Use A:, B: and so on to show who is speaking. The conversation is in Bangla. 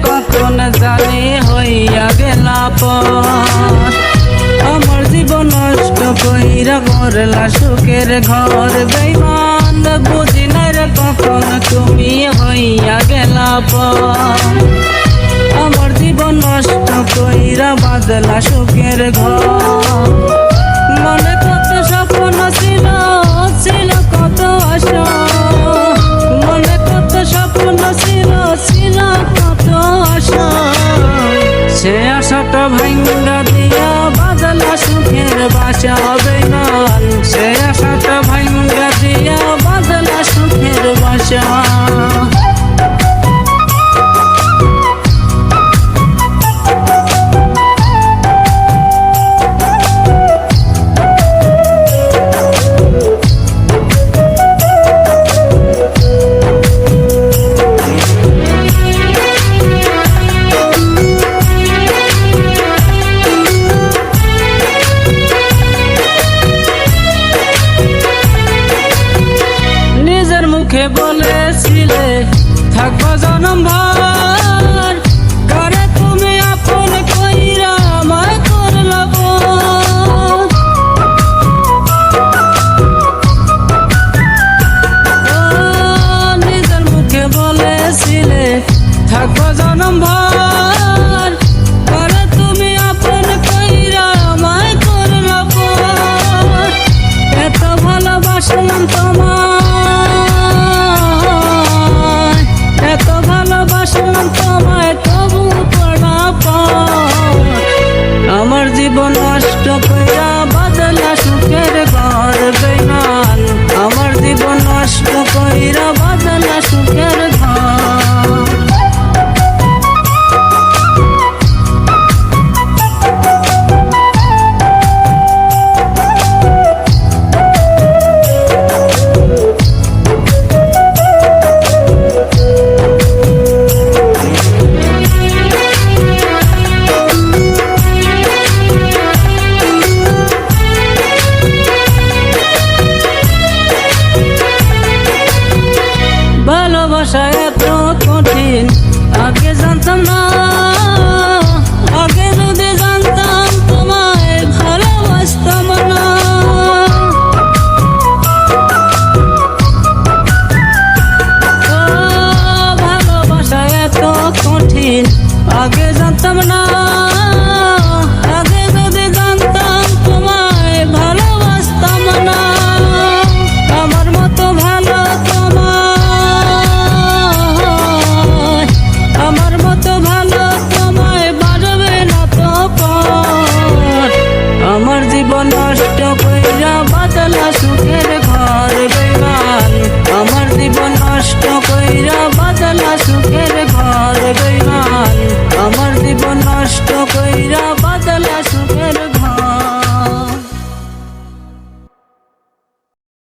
A: কখন জানি হইয়া গেলা পর। আমার জীবন নষ্ট কইরা গড়লা সুখের ঘর বেঈমান, বুঝি না রে কখন তুমি হইয়া গেলা পর। আমার জীবন নষ্ট কইরা বাঁধলা সুখের ঘর। মনে কত স্বপ্ন ছিল, ছিল কত আশা, মনে কত স্বপ্ন ছিল, ছিল কত আশা। সে আশাটা ভাঙ্গা দিয়া বাঁধলা সুখের বাসা বেঈমান, সে আশাটা ভাঙ্গা দিয়া বাঁধলা সুখের বাসা। মুখে বলেছিলে থাকবো জনম ভর,